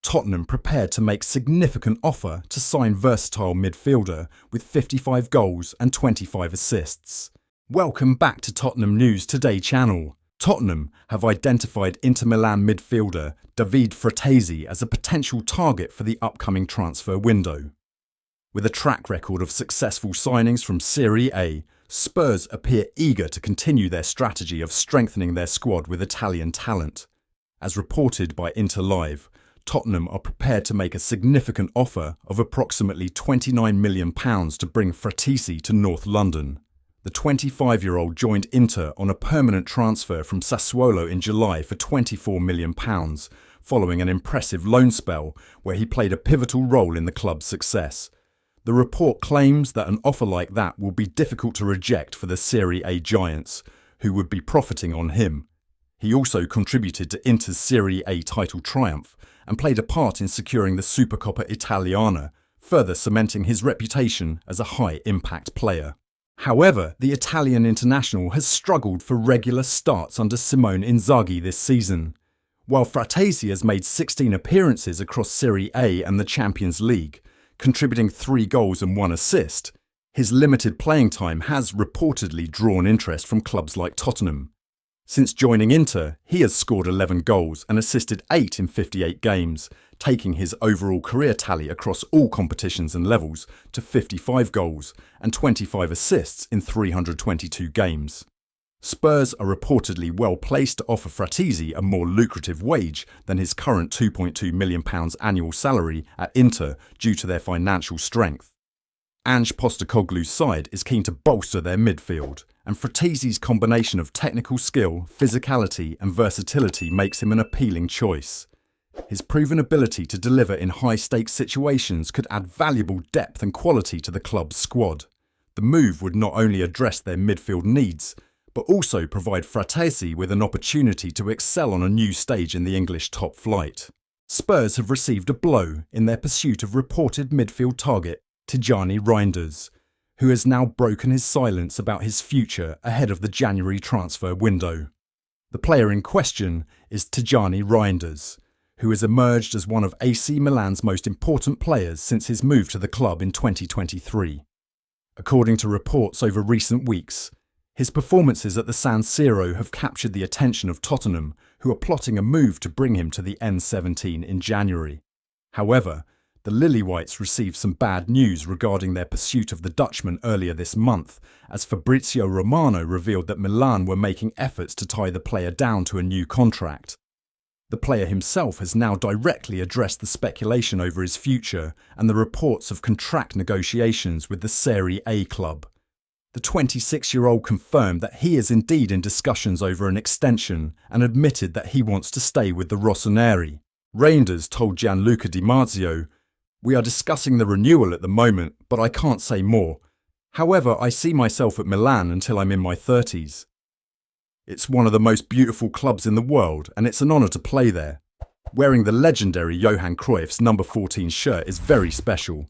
Tottenham prepared to make significant offer to sign versatile midfielder with 55 goals and 25 assists. Welcome back to Tottenham News Today channel. Tottenham have identified Inter Milan midfielder Davide Frattesi as a potential target for the upcoming transfer window. With a track record of successful signings from Serie A, Spurs appear eager to continue their strategy of strengthening their squad with Italian talent. As reported by Inter Live, Tottenham are prepared to make a significant offer of approximately £29 million to bring Frattesi to North London. The 25-year-old joined Inter on a permanent transfer from Sassuolo in July for £24 million, following an impressive loan spell where he played a pivotal role in the club's success. The report claims that an offer like that will be difficult to reject for the Serie A giants, who would be profiting on him. He also contributed to Inter's Serie A title triumph and played a part in securing the Supercoppa Italiana, further cementing his reputation as a high-impact player. However, the Italian international has struggled for regular starts under Simone Inzaghi this season. While Frattesi has made 16 appearances across Serie A and the Champions League, contributing 3 goals and 1 assist, his limited playing time has reportedly drawn interest from clubs like Tottenham. Since joining Inter, he has scored 11 goals and assisted 8 in 58 games, taking his overall career tally across all competitions and levels to 55 goals and 25 assists in 322 games. Spurs are reportedly well placed to offer Frattesi a more lucrative wage than his current £2.2 million annual salary at Inter due to their financial strength. Ange Postecoglou's side is keen to bolster their midfield, and Frattesi's combination of technical skill, physicality and versatility makes him an appealing choice. His proven ability to deliver in high-stakes situations could add valuable depth and quality to the club's squad. The move would not only address their midfield needs, but also provide Frattesi with an opportunity to excel on a new stage in the English top flight. Spurs have received a blow in their pursuit of reported midfield target Tijjani Reijnders, who has now broken his silence about his future ahead of the January transfer window. The player in question is Tijjani Reijnders, who has emerged as one of AC Milan's most important players since his move to the club in 2023. According to reports over recent weeks, his performances at the San Siro have captured the attention of Tottenham, who are plotting a move to bring him to the N17 in January. However, the Lily-Whites received some bad news regarding their pursuit of the Dutchman earlier this month, as Fabrizio Romano revealed that Milan were making efforts to tie the player down to a new contract. The player himself has now directly addressed the speculation over his future and the reports of contract negotiations with the Serie A club. The 26-year-old confirmed that he is indeed in discussions over an extension and admitted that he wants to stay with the Rossoneri. Reijnders told Gianluca Di Marzio, "We are discussing the renewal at the moment, but I can't say more. However, I see myself at Milan until I'm in my 30s. It's one of the most beautiful clubs in the world, and it's an honour to play there. Wearing the legendary Johan Cruyff's number 14 shirt is very special,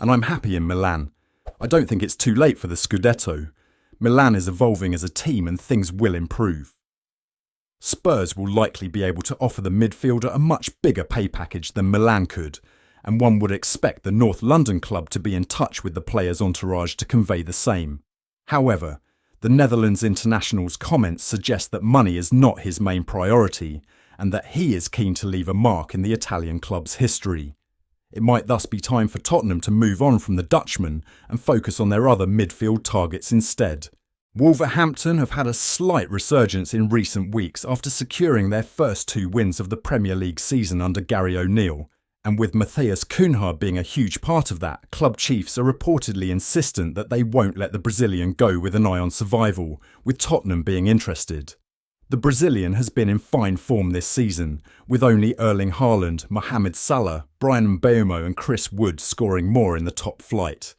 and I'm happy in Milan. I don't think it's too late for the Scudetto. Milan is evolving as a team and things will improve." Spurs will likely be able to offer the midfielder a much bigger pay package than Milan could, and one would expect the North London club to be in touch with the player's entourage to convey the same. However, the Netherlands international's comments suggest that money is not his main priority, and that he is keen to leave a mark in the Italian club's history. It might thus be time for Tottenham to move on from the Dutchman and focus on their other midfield targets instead. Wolverhampton have had a slight resurgence in recent weeks after securing their first 2 wins of the Premier League season under Gary O'Neill, and with Matheus Cunha being a huge part of that, club chiefs are reportedly insistent that they won't let the Brazilian go with an eye on survival, with Tottenham being interested. The Brazilian has been in fine form this season, with only Erling Haaland, Mohamed Salah, Bryan Mbeumo and Chris Wood scoring more in the top flight,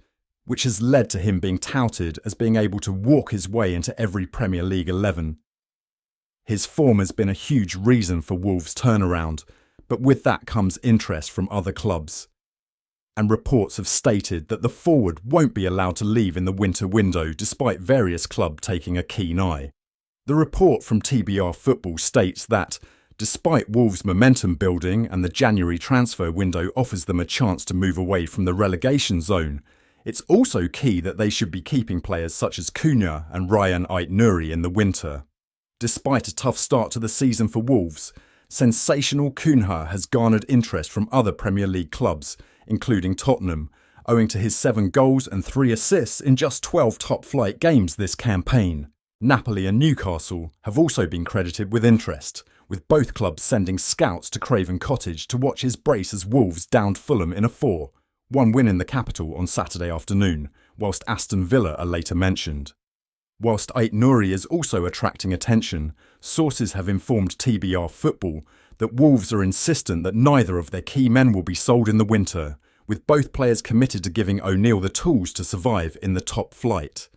which has led to him being touted as being able to walk his way into every Premier League 11. His form has been a huge reason for Wolves' turnaround, but with that comes interest from other clubs. And reports have stated that the forward won't be allowed to leave in the winter window despite various clubs taking a keen eye. The report from TBR Football states that Despite Wolves' momentum building and the January transfer window offers them a chance to move away from the relegation zone, it's also key that they should be keeping players such as Cunha and Rayan Ait-Nouri in the winter. Despite a tough start to the season for Wolves, sensational Cunha has garnered interest from other Premier League clubs, including Tottenham, owing to his 7 goals and 3 assists in just 12 top-flight games this campaign. Napoli and Newcastle have also been credited with interest, with both clubs sending scouts to Craven Cottage to watch his brace as Wolves downed Fulham in a 4-1 win in the capital on Saturday afternoon, whilst Aston Villa are later mentioned. Whilst Ait-Nouri is also attracting attention, sources have informed TBR Football that Wolves are insistent that neither of their key men will be sold in the winter, with both players committed to giving O'Neill the tools to survive in the top flight.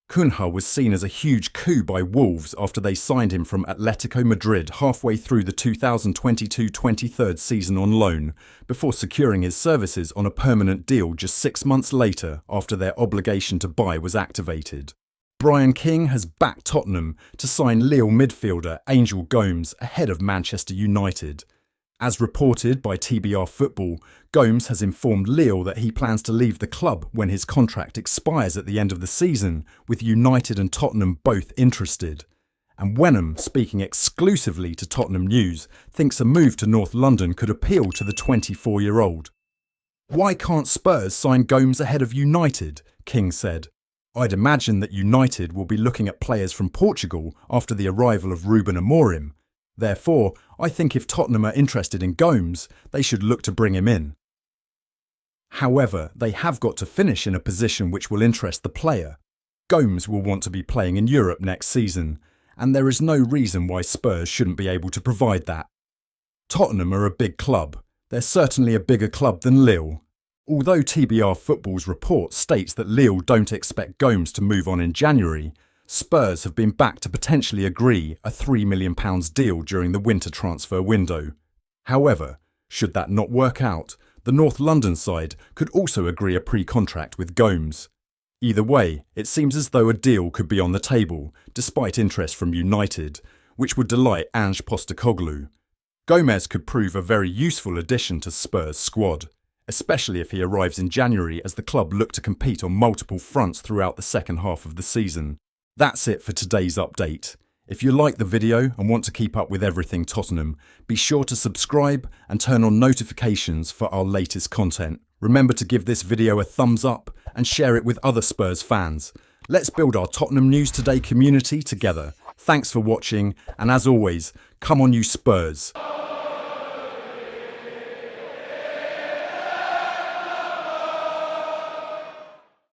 Cunha was seen as a huge coup by Wolves after they signed him from Atletico Madrid halfway through the 2022-23 season on loan, before securing his services on a permanent deal just 6 months later after their obligation to buy was activated. Brian King has backed Tottenham to sign Lille midfielder Angel Gomes ahead of Manchester United. As reported by TBR Football, Gomes has informed Lille that he plans to leave the club when his contract expires at the end of the season, with United and Tottenham both interested. And Wenham, speaking exclusively to Tottenham News, thinks a move to North London could appeal to the 24-year-old. "Why can't Spurs sign Gomes ahead of United?" King said. "I'd imagine that United will be looking at players from Portugal after the arrival of Ruben Amorim. Therefore, I think if Tottenham are interested in Gomes, they should look to bring him in." However, they have got to finish in a position which will interest the player. Gomes will want to be playing in Europe next season, and there is no reason why Spurs shouldn't be able to provide that. Tottenham are a big club. They're certainly a bigger club than Lille. Although TBR Football's report states that Lille don't expect Gomes to move on in January, Spurs have been backed to potentially agree a £3 million deal during the winter transfer window. However, should that not work out, the North London side could also agree a pre-contract with Gomes. Either way, it seems as though a deal could be on the table, despite interest from United, which would delight Ange Postecoglou. Gomes could prove a very useful addition to Spurs' squad, especially if he arrives in January as the club look to compete on multiple fronts throughout the second half of the season. That's it for today's update. If you like the video and want to keep up with everything Tottenham, be sure to subscribe and turn on notifications for our latest content. Remember to give this video a thumbs up and share it with other Spurs fans. Let's build our Tottenham News Today community together. Thanks for watching, and as always, come on you Spurs.